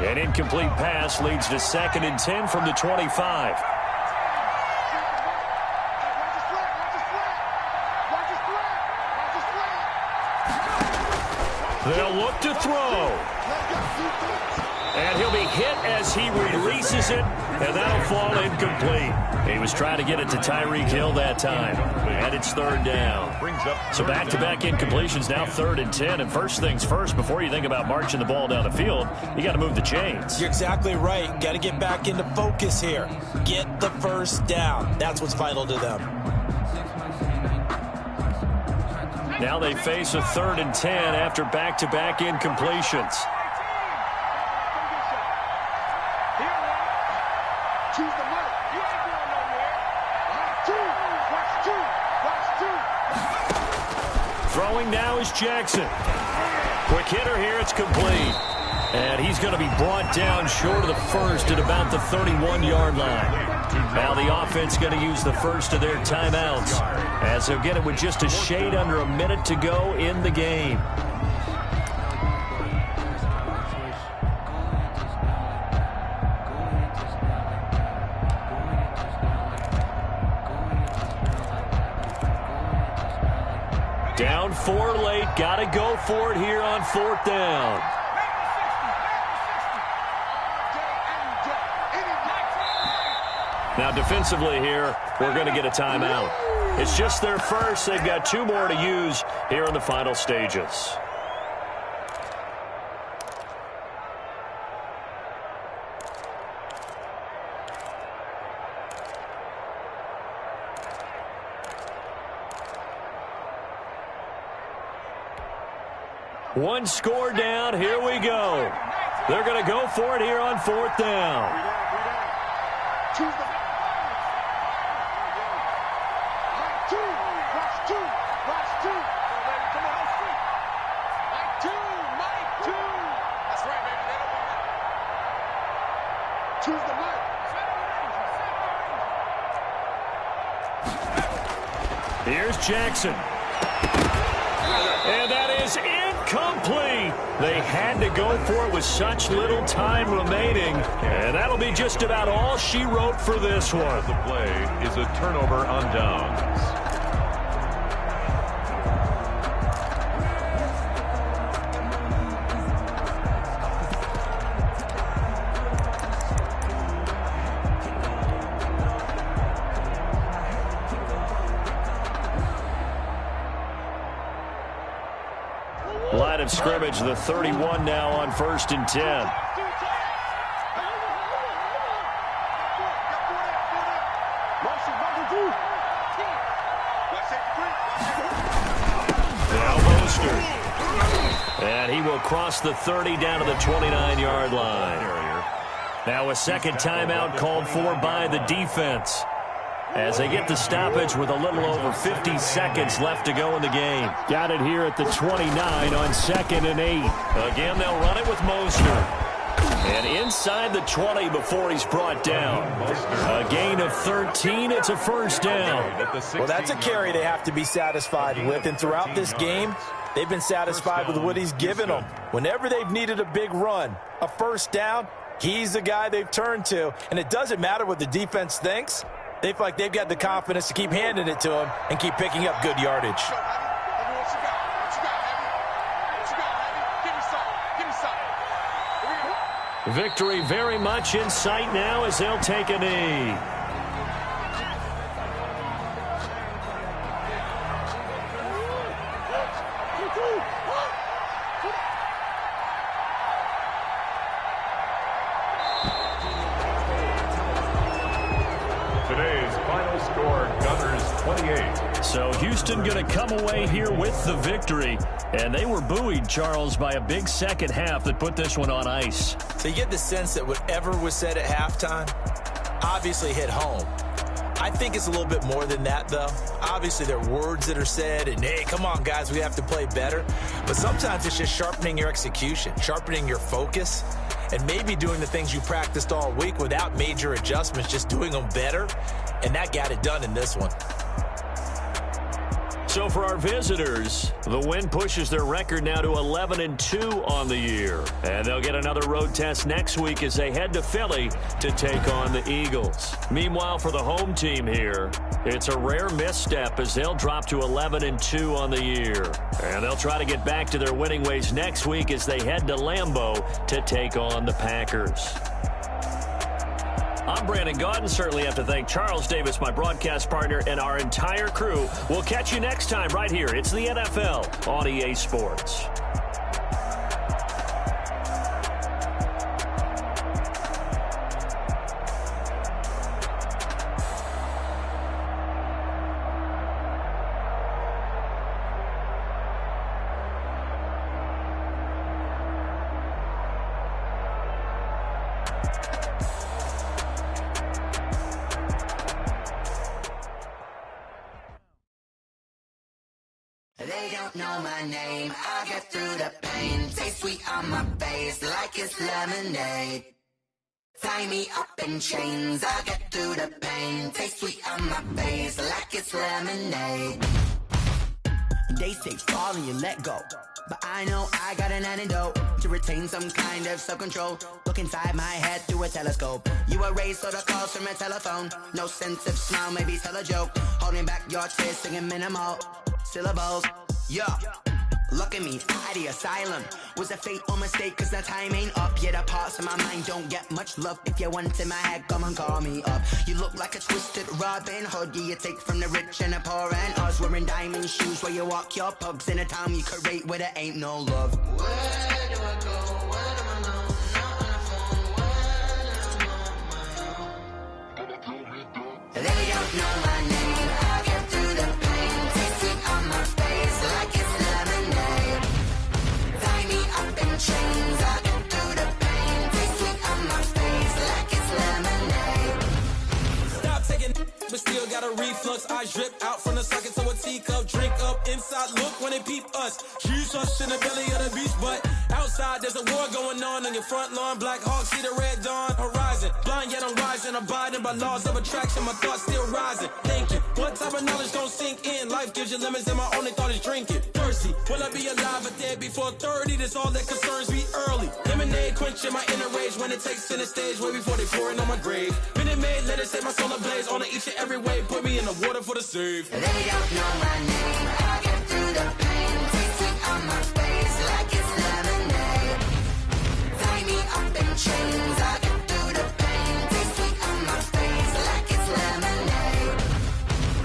Speaker 3: An incomplete pass leads to 2nd and 10 from the 25. They'll look to throw. And he'll be hit as he releases it, and that'll fall incomplete. He was trying to get it to Tyreek Hill that time, and it's 3rd down. So back-to-back incompletions, now 3rd and 10. And first things first, before you think about marching the ball down the field, you got to move the chains.
Speaker 5: You're exactly right. Got to get back into focus here. Get the first down. That's what's vital to them.
Speaker 3: Now they face a 3rd and 10 after back-to-back incompletions. Throwing now is Jackson. Quick hitter here, it's complete. And he's going to be brought down short of the first at about the 31-yard line. Now the offense going to use the first of their timeouts, as they'll get it with just a shade under a minute to go in the game. Down 4 late, got to go for it here on 4th down. Now defensively here, we're going to get a timeout. It's just their first. They've got 2 more to use here in the final stages. One score down. Here we go. They're going to go for it here on 4th down. Here's Jackson. And that is incomplete. They had to go for it with such little time remaining. And that'll be just about all she wrote for this one.
Speaker 4: The play is a turnover on downs.
Speaker 3: Line of scrimmage, the 31 now on 1st and 10. Now Mostert. And he will cross the 30 down to the 29-yard line. Now a second timeout called for by the defense, as they get the stoppage with a little over 50 seconds left to go in the game. Got it here at the 29 on 2nd and 8. Again, they'll run it with Mostert. And inside the 20 before he's brought down. A gain of 13. It's a first down.
Speaker 5: Well, that's a carry they have to be satisfied with. And throughout this game, they've been satisfied with what he's given them. Whenever they've needed a big run, a first down, he's the guy they've turned to. And it doesn't matter what the defense thinks. They feel like they've got the confidence to keep handing it to him and keep picking up good yardage.
Speaker 3: Victory very much in sight now as they'll take a knee.
Speaker 4: Today's final score, Gunners 28.
Speaker 3: So Houston going to come away here with the victory. And they were buoyed, Charles, by a big second half that put this one on ice.
Speaker 5: So you get the sense that whatever was said at halftime obviously hit home. I think it's a little bit more than that, though. Obviously, there are words that are said, and, hey, come on, guys, we have to play better. But sometimes it's just sharpening your execution, sharpening your focus, and maybe doing the things you practiced all week without major adjustments, just doing them better. And that got it done in this one.
Speaker 3: So for our visitors, the win pushes their record now to 11-2 on the year. And they'll get another road test next week as they head to Philly to take on the Eagles. Meanwhile, for the home team here, it's a rare misstep as they'll drop to 11-2 on the year. And they'll try to get back to their winning ways next week as they head to Lambeau to take on the Packers. I'm Brandon Gaudin. Certainly have to thank Charles Davis, my broadcast partner, and our entire crew. We'll catch you next time right here. It's the NFL on EA Sports.
Speaker 7: They don't know my name, I get through the pain. Taste sweet on my face like it's lemonade. Tie me up in chains, I get through the pain. Taste sweet on my face like it's lemonade. They say fall and you let go, but I know I got an antidote to retain some kind of self-control. Look inside my head through a telescope. You erase all the calls from a telephone. No sense of smile, maybe tell a joke. Holding back your tears, singing minimal syllables. Yeah, look at me, out the asylum. Was a fate or mistake, cause the time ain't up. Yet the parts of my mind don't get much love. If you want in my head, come and call me up. You look like a twisted Robin Hood. Yeah, you take from the rich and the poor and us. Wearing diamond shoes where you walk your pugs. In a town you create where there ain't no love. Where do I go? Where am I alone? Not on the phone. When I'm on my own. They don't know my name. I get through the pain. Taste sweet on my face like it's lemonade. Tie me up in chains. I get through the pain. Taste sweet on my face like it's lemonade.
Speaker 8: Stop taking but still got a reflux. Eyes drip out from the socket to a teacup. Drink up inside, look when they peep us. Jesus in the belly of the beast, but outside there's a war going on your front lawn. Black Hawk, see the red dawn horizon. Blind yet I'm rising, abiding by laws of attraction. My thoughts still rising, thinking what type of knowledge gon' sink in? Life gives you lemons and my only thought is drinking. Thirsty, will I be alive or dead before 30? That's all that concerns me early. Lemonade quenching my inner rage when it takes center stage way before they pour it on my grave. Minute Maid, let it set my soul ablaze on each and every way. Put me in the water for the save.
Speaker 7: They don't know my name. I get through the pain. Taste sweet on my face like it's lemonade. Tie me up in chains. I get through the pain. Taste sweet on my face like it's lemonade.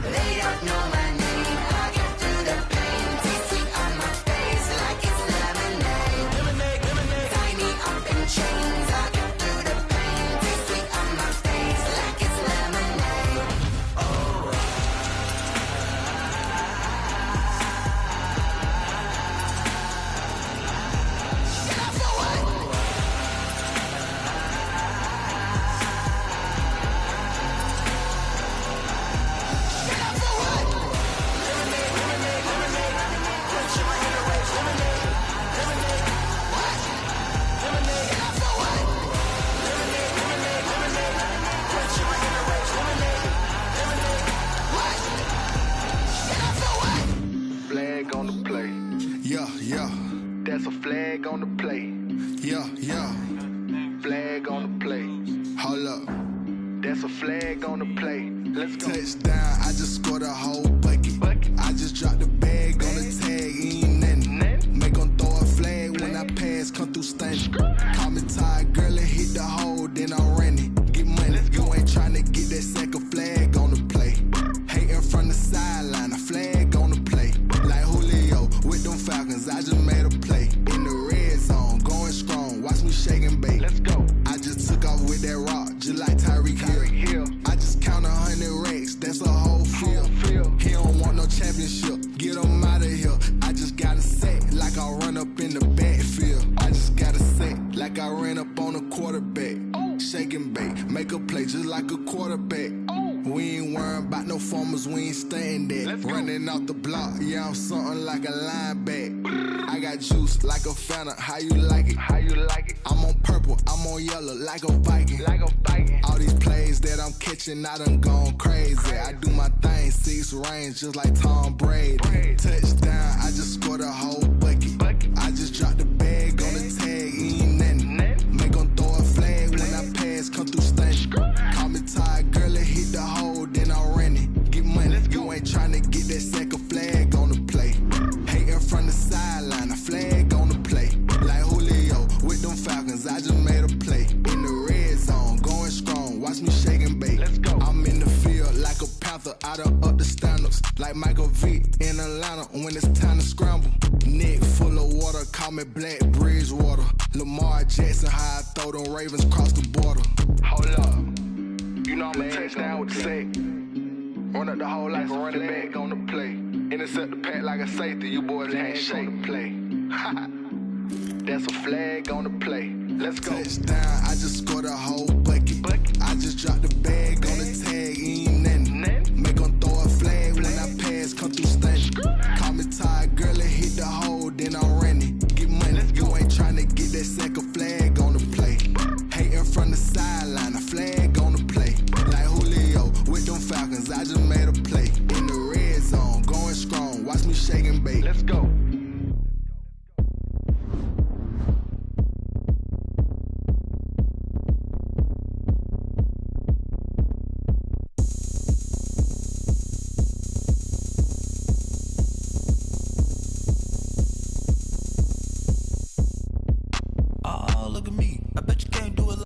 Speaker 7: They don't know my name. I get through the pain. Taste sweet on my face like it's lemonade.
Speaker 8: Lemonade, lemonade.
Speaker 7: Tie me up in chains. I get through the pain. Taste sweet on my face like it's lemonade. Oh.
Speaker 1: flag on the play. Yeah, yeah. Flag on the play. Hold up. That's a flag on the play. Let's go. Touchdown, I just scored a whole bucket. I just dropped the bag on the tag, ain't nothing. Make 'em throw a flag when I pass, come through stunning. Call me tired, girl, and hit the hole, then I'm running. Get money, you ain't tryna get that second flag on the play. Hating from the sideline, a flag on the play. Like Julio with them Falcons, I just made a play. In the red zone, going strong, watch me shake and bake. Let's go. I just took off with that rock, just like Tyreek Hill. I just count 100 racks, that's a whole field. He don't want no championship, get him out of here. I just got a set, like I run up in the backfield. I just got a set, like I ran up on a quarterback. Shake and bake, make a play just like a quarterback. We ain't worrying about no formers, we ain't staying there. Running off the block, yeah, I'm something like a linebacker. I got juice like a Fanta, how you like it? How you like it? I'm on purple, I'm on yellow, like a Viking. Like a Viking. All these plays that I'm catching, I done gone crazy. I do my thing, 6 range, just like Tom Brady. Touchdown, I just scored a whole bucket. I just dropped the bag on the tag, ain't nothing. Make 'em throw a flag when I pass, come through stunning. Call me tired, girl, and hit the hole, then I'm running. Get money, you ain't tryna get that second flag on the play. Hating from the sideline, a flag on the play. Like Julio with them Falcons, I just made a play. In the red zone, going strong, watch me shake and bake. Let's go. I'm in the field like a panther, I done up the standards. Like Michael Vick in Atlanta when it's time to scramble. Neck full of water, call me Black Bridgewater. Lamar Jackson, how I throw them Ravens cross the border. Hold up. You know I'm a touchdown with the sack. Run up the whole like a running back on the play. Intercept the pack like a safety, you boys ain't shake the play. That's a flag on the play. Let's go. Touchdown, I just scored a whole bucket. I just dropped the bag on the tag, ain't nothing. Make 'em throw a flag when I pass, come through stunning. Call me tired, girl, and hit the hole, then I'm running. Get money, you ain't tryna get that second flag on the play. Hating from the sideline, a flag on the play. Like Julio with them Falcons, I just made a play. In the red zone, going strong, watch me shake and bake. Let's go.
Speaker 8: Oh, look at me. I bet you can't do it.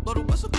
Speaker 8: Blow the whistle.